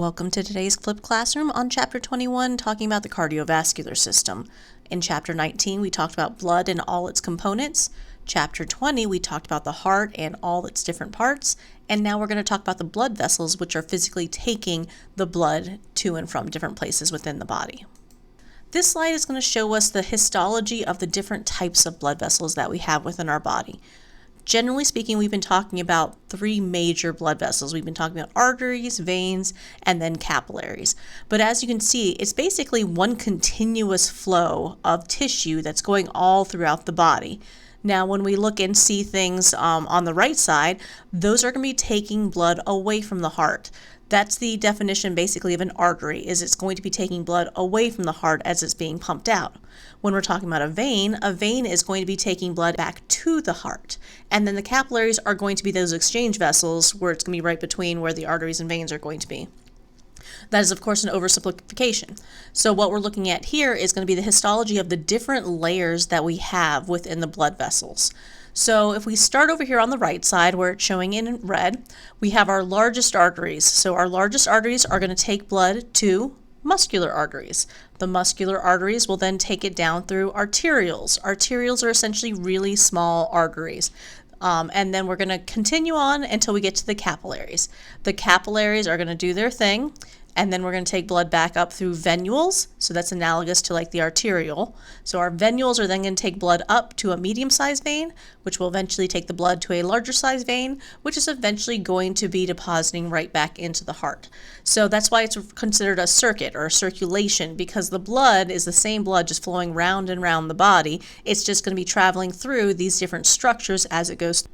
Welcome to today's Flipped Classroom on Chapter 21, talking about the cardiovascular system. In Chapter 19, we talked about blood and all its components. Chapter 20, we talked about the heart and all its different parts. And now we're going to talk about the blood vessels, which are physically taking the blood to and from different places within the body. This slide is going to show us the histology of the different types of blood vessels that we have within our body. Generally speaking, we've been talking about three major blood vessels. We've been talking about arteries, veins, and then capillaries. But as you can see, it's basically one continuous flow of tissue that's going all throughout the body. Now, when we look and see things on the right side, those are going to be taking blood away from the heart. That's the definition basically of an artery, is it's going to be taking blood away from the heart as it's being pumped out. When we're talking about a vein is going to be taking blood back to the heart. And then the capillaries are going to be those exchange vessels where it's going to be right between where the arteries and veins are going to be. That is, of course, an oversimplification. So what we're looking at here is going to be the histology of the different layers that we have within the blood vessels. So if we start over here on the right side where it's showing in red, we have our largest arteries. So our largest arteries are going to take blood to muscular arteries. The muscular arteries will then take it down through arterioles. Arterioles are essentially really small arteries. And then we're going to continue on until we get to the capillaries. The capillaries are going to do their thing, and then we're going to take blood back up through venules. So that's analogous to like the arteriole. So our venules are then going to take blood up to a medium-sized vein, which will eventually take the blood to a larger-sized vein, which is eventually going to be depositing right back into the heart. So that's why it's considered a circuit or a circulation, because the blood is the same blood just flowing round and round the body. It's just going to be traveling through these different structures as it goes.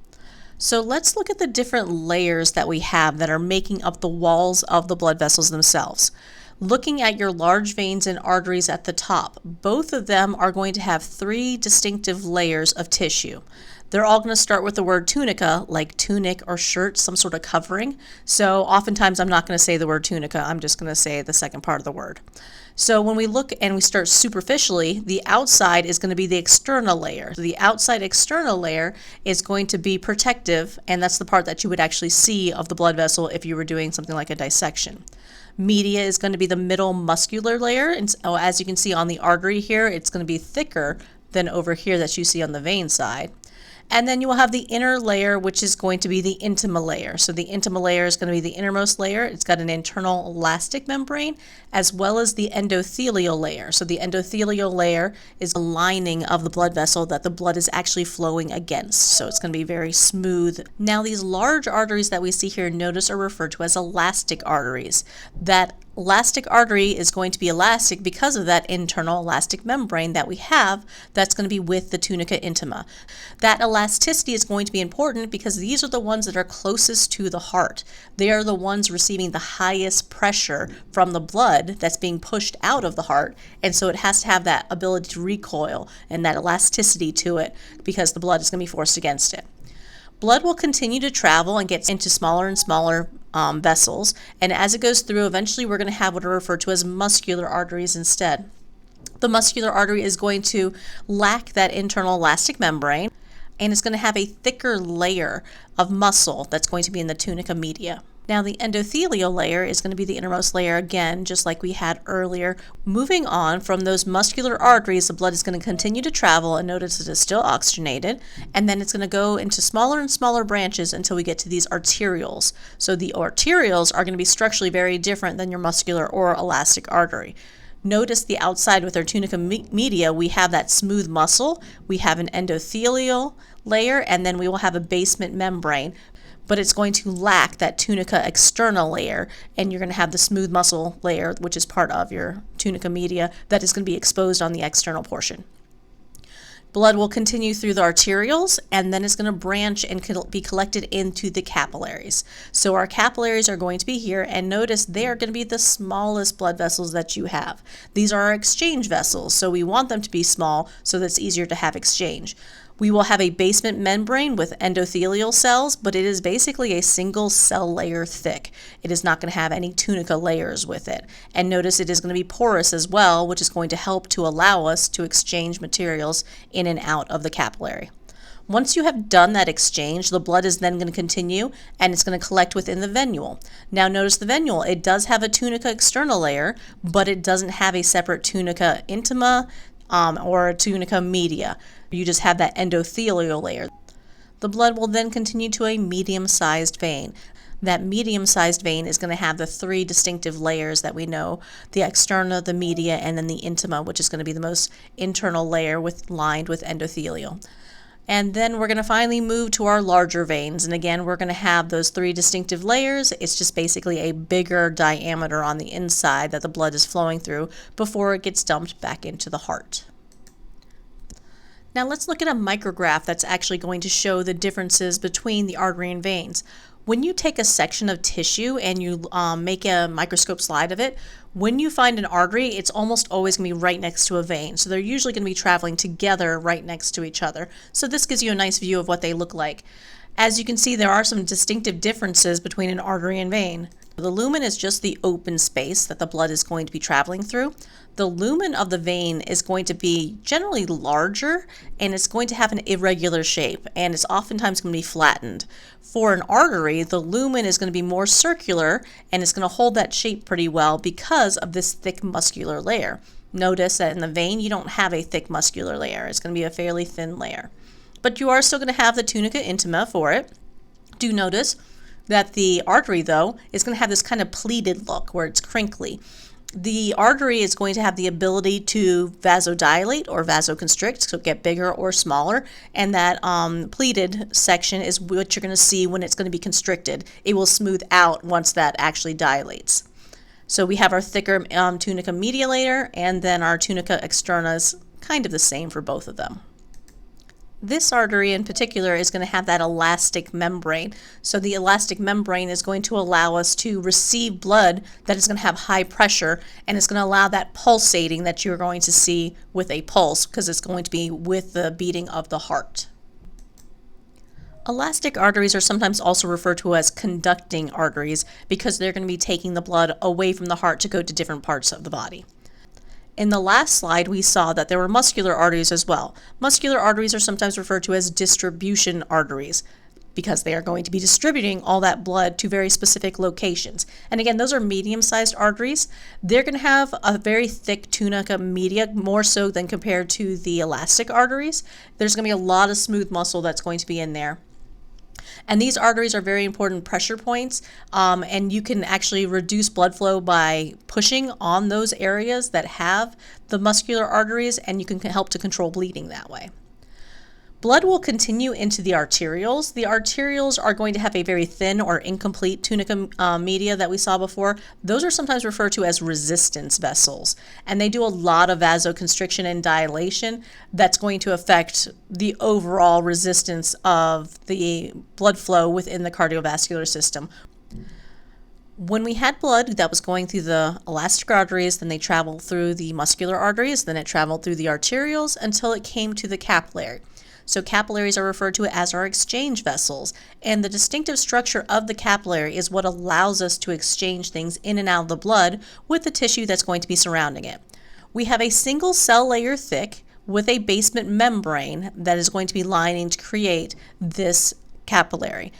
So let's look at the different layers that we have that are making up the walls of the blood vessels themselves. Looking at your large veins and arteries at the top, both of them are going to have three distinctive layers of tissue. They're all going to start with the word tunica, like tunic or shirt, some sort of covering. So oftentimes I'm not going to say the word tunica, I'm just going to say the second part of the word. So when we look and we start superficially, the outside is going to be the external layer. So the outside external layer is going to be protective, and that's the part that you would actually see of the blood vessel if you were doing something like a dissection. Media is going to be the middle muscular layer, and so as you can see on the artery here, it's going to be thicker than over here that you see on the vein side. And then you will have the inner layer, which is going to be the intima layer. So the intima layer is going to be the innermost layer. It's got an internal elastic membrane, as well as the endothelial layer. So the endothelial layer is the lining of the blood vessel that the blood is actually flowing against. So it's going to be very smooth. Now these large arteries that we see here, notice, are referred to as elastic arteries. That elastic artery is going to be elastic because of that internal elastic membrane that we have that's going to be with the tunica intima. That elasticity is going to be important because these are the ones that are closest to the heart. They are the ones receiving the highest pressure from the blood that's being pushed out of the heart, and so it has to have that ability to recoil and that elasticity to it because the blood is going to be forced against it. Blood will continue to travel and get into smaller and smaller vessels, and as it goes through, eventually we're going to have what are referred to as muscular arteries instead. The muscular artery is going to lack that internal elastic membrane, and it's going to have a thicker layer of muscle that's going to be in the tunica media. Now the endothelial layer is going to be the innermost layer again, just like we had earlier. Moving on from those muscular arteries, the blood is going to continue to travel, and notice it is still oxygenated, and then it's going to go into smaller and smaller branches until we get to these arterioles. So the arterioles are going to be structurally very different than your muscular or elastic artery. Notice the outside with our tunica media, we have that smooth muscle, we have an endothelial layer, and then we will have a basement membrane. But it's going to lack that tunica external layer, and you're going to have the smooth muscle layer, which is part of your tunica media, that is going to be exposed on the external portion. Blood will continue through the arterioles, and then it's going to branch and be collected into the capillaries. So our capillaries are going to be here, and notice they are going to be the smallest blood vessels that you have. These are our exchange vessels, so we want them to be small so that it's easier to have exchange. We will have a basement membrane with endothelial cells, but it is basically a single cell layer thick. It is not going to have any tunica layers with it. And notice it is going to be porous as well, which is going to help to allow us to exchange materials in and out of the capillary. Once you have done that exchange, the blood is then going to continue and it's going to collect within the venule. Now notice the venule, it does have a tunica externa layer, but it doesn't have a separate tunica intima or a tunica media. You just have that endothelial layer. The blood will then continue to a medium-sized vein. That medium-sized vein is going to have the three distinctive layers that we know, the externa, the media, and then the intima, which is going to be the most internal layer lined with endothelial. And then we're going to finally move to our larger veins. And again, we're going to have those three distinctive layers. It's just basically a bigger diameter on the inside that the blood is flowing through before it gets dumped back into the heart. Now let's look at a micrograph that's actually going to show the differences between the artery and veins. When you take a section of tissue and you make a microscope slide of it, when you find an artery, it's almost always going to be right next to a vein. So they're usually going to be traveling together right next to each other. So this gives you a nice view of what they look like. As you can see, there are some distinctive differences between an artery and vein. The lumen is just the open space that the blood is going to be traveling through. The lumen of the vein is going to be generally larger and it's going to have an irregular shape and it's oftentimes going to be flattened. For an artery, the lumen is going to be more circular and it's going to hold that shape pretty well because of this thick muscular layer. Notice that in the vein you don't have a thick muscular layer. It's going to be a fairly thin layer. But you are still going to have the tunica intima for it. Do notice that the artery, though, is going to have this kind of pleated look where it's crinkly. The artery is going to have the ability to vasodilate or vasoconstrict, so get bigger or smaller, and that pleated section is what you're going to see when it's going to be constricted. It will smooth out once that actually dilates. So we have our thicker tunica media layer, and then our tunica externa is kind of the same for both of them. This artery in particular is going to have that elastic membrane. So the elastic membrane is going to allow us to receive blood that is going to have high pressure, and it's going to allow that pulsating that you're going to see with a pulse because it's going to be with the beating of the heart. Elastic arteries are sometimes also referred to as conducting arteries because they're going to be taking the blood away from the heart to go to different parts of the body. In the last slide, we saw that there were muscular arteries as well. Muscular arteries are sometimes referred to as distribution arteries because they are going to be distributing all that blood to very specific locations. And again, those are medium-sized arteries. They're going to have a very thick tunica media, more so than compared to the elastic arteries. There's going to be a lot of smooth muscle that's going to be in there. And these arteries are very important pressure points, and you can actually reduce blood flow by pushing on those areas that have the muscular arteries, and you can help to control bleeding that way. Blood will continue into the arterioles. The arterioles are going to have a very thin or incomplete tunica media that we saw before. Those are sometimes referred to as resistance vessels, and they do a lot of vasoconstriction and dilation that's going to affect the overall resistance of the blood flow within the cardiovascular system. When we had blood that was going through the elastic arteries, then they traveled through the muscular arteries, then it traveled through the arterioles until it came to the capillary. So capillaries are referred to as our exchange vessels, and the distinctive structure of the capillary is what allows us to exchange things in and out of the blood with the tissue that's going to be surrounding it. We have a single cell layer thick with a basement membrane that is going to be lining to create this capillary.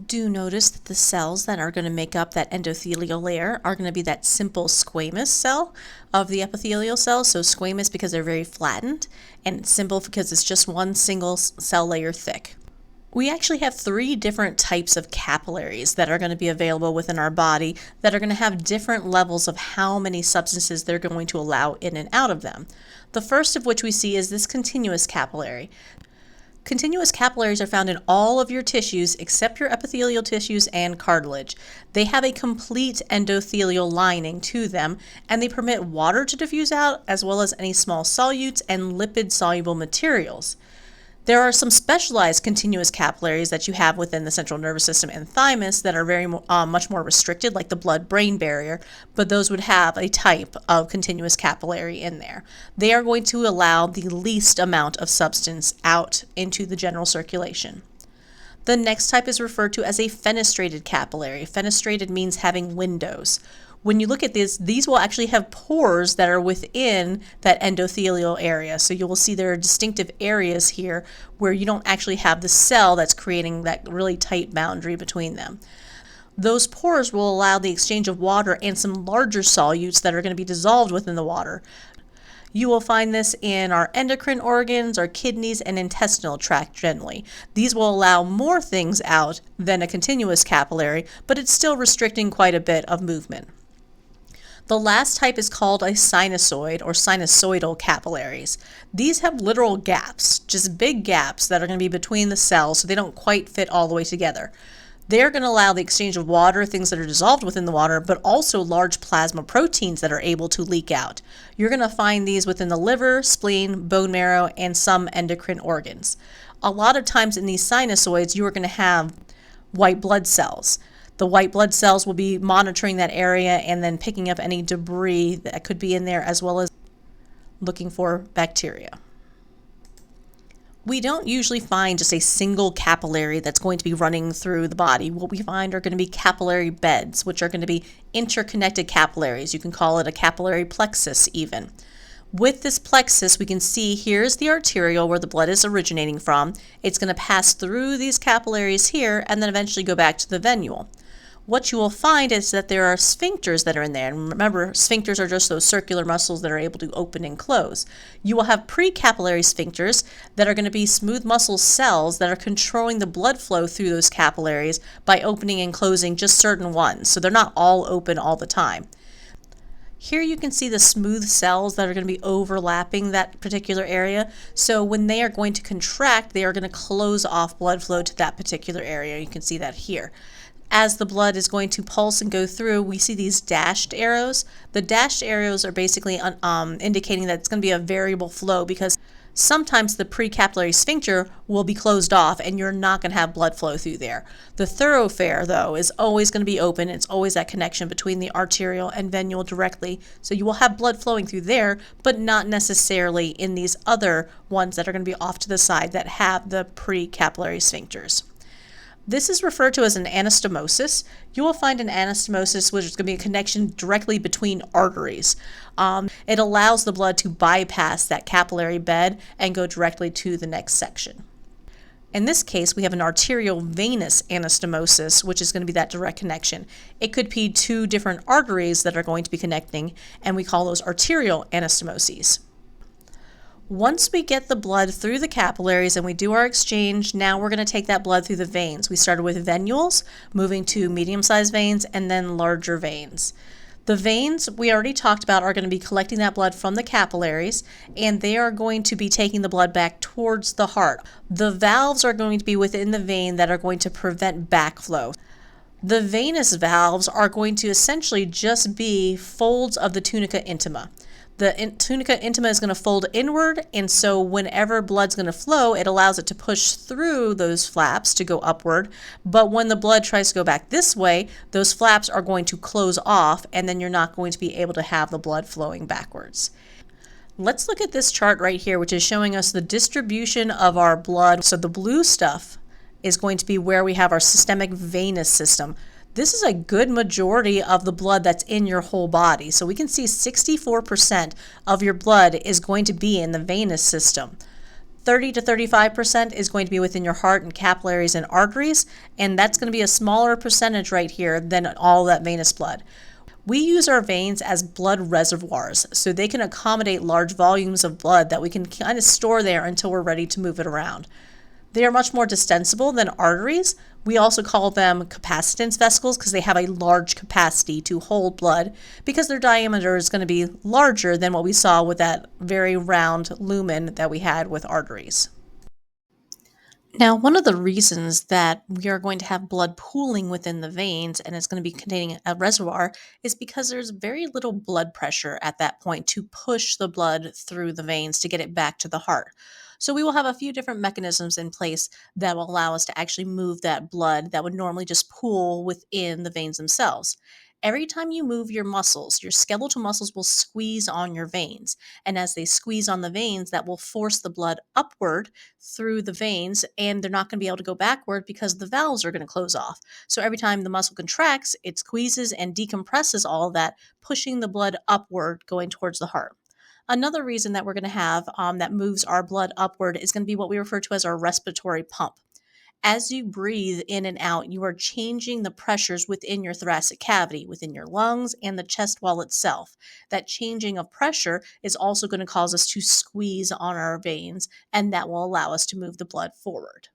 Do notice that the cells that are going to make up that endothelial layer are going to be that simple squamous cell of the epithelial cells. So squamous because they're very flattened, and simple because it's just one single cell layer thick. We actually have 3 different types of capillaries that are going to be available within our body that are going to have different levels of how many substances they're going to allow in and out of them. The first of which we see is this continuous capillary. Continuous capillaries are found in all of your tissues except your epithelial tissues and cartilage. They have a complete endothelial lining to them, and they permit water to diffuse out as well as any small solutes and lipid-soluble materials. There are some specialized continuous capillaries that you have within the central nervous system and thymus that are very much more restricted, like the blood-brain barrier, but those would have a type of continuous capillary in there. They are going to allow the least amount of substance out into the general circulation. The next type is referred to as a fenestrated capillary. Fenestrated means having windows. When you look at this, these will actually have pores that are within that endothelial area. So you will see there are distinctive areas here where you don't actually have the cell that's creating that really tight boundary between them. Those pores will allow the exchange of water and some larger solutes that are going to be dissolved within the water. You will find this in our endocrine organs, our kidneys, and intestinal tract generally. These will allow more things out than a continuous capillary, but it's still restricting quite a bit of movement. The last type is called a sinusoid or sinusoidal capillaries. These have literal gaps, just big gaps that are going to be between the cells, so they don't quite fit all the way together. They're going to allow the exchange of water, things that are dissolved within the water, but also large plasma proteins that are able to leak out. You're going to find these within the liver, spleen, bone marrow, and some endocrine organs. A lot of times in these sinusoids, you are going to have white blood cells. The white blood cells will be monitoring that area and then picking up any debris that could be in there, as well as looking for bacteria. We don't usually find just a single capillary that's going to be running through the body. What we find are going to be capillary beds, which are going to be interconnected capillaries. You can call it a capillary plexus even. With this plexus, we can see here's the arteriole where the blood is originating from. It's going to pass through these capillaries here and then eventually go back to the venule. What you will find is that there are sphincters that are in there. And remember, sphincters are just those circular muscles that are able to open and close. You will have precapillary sphincters that are going to be smooth muscle cells that are controlling the blood flow through those capillaries by opening and closing just certain ones. So they're not all open all the time. Here you can see the smooth cells that are going to be overlapping that particular area. So when they are going to contract, they are going to close off blood flow to that particular area. You can see that here. As the blood is going to pulse and go through, we see these dashed arrows. The dashed arrows are basically indicating that it's going to be a variable flow, because sometimes the precapillary sphincter will be closed off and you're not going to have blood flow through there. The thoroughfare, though, is always going to be open. It's always that connection between the arteriole and venule directly. So you will have blood flowing through there, but not necessarily in these other ones that are going to be off to the side that have the precapillary sphincters. This is referred to as an anastomosis. You will find an anastomosis, which is going to be a connection directly between arteries. It allows the blood to bypass that capillary bed and go directly to the next section. In this case, we have an arterial venous anastomosis, which is going to be that direct connection. It could be two different arteries that are going to be connecting, and we call those arterial anastomoses. Once we get the blood through the capillaries and we do our exchange, now we're going to take that blood through the veins. We started with venules, moving to medium-sized veins, and then larger veins. The veins we already talked about are going to be collecting that blood from the capillaries, and they are going to be taking the blood back towards the heart. The valves are going to be within the vein that are going to prevent backflow. The venous valves are going to essentially just be folds of the tunica intima. The tunica intima is going to fold inward, and so whenever blood's going to flow, it allows it to push through those flaps to go upward. But when the blood tries to go back this way, those flaps are going to close off, and then you're not going to be able to have the blood flowing backwards. Let's look at this chart right here, which is showing us the distribution of our blood. So the blue stuff is going to be where we have our systemic venous system. This is a good majority of the blood that's in your whole body. So we can see 64% of your blood is going to be in the venous system. 30 to 35% is going to be within your heart and capillaries and arteries, and that's going to be a smaller percentage right here than all that venous blood. We use our veins as blood reservoirs, so they can accommodate large volumes of blood that we can kind of store there until we're ready to move it around. They are much more distensible than arteries. We also call them capacitance vesicles because they have a large capacity to hold blood, because their diameter is going to be larger than what we saw with that very round lumen that we had with arteries. Now, one of the reasons that we are going to have blood pooling within the veins and it's going to be containing a reservoir is because there's very little blood pressure at that point to push the blood through the veins to get it back to the heart. So we will have a few different mechanisms in place that will allow us to actually move that blood that would normally just pool within the veins themselves. Every time you move your muscles, your skeletal muscles will squeeze on your veins. And as they squeeze on the veins, that will force the blood upward through the veins, and they're not going to be able to go backward because the valves are going to close off. So every time the muscle contracts, it squeezes and decompresses all of that, pushing the blood upward, going towards the heart. Another reason that we're going to have that moves our blood upward is going to be what we refer to as our respiratory pump. As you breathe in and out, you are changing the pressures within your thoracic cavity, within your lungs, and the chest wall itself. That changing of pressure is also going to cause us to squeeze on our veins, and that will allow us to move the blood forward.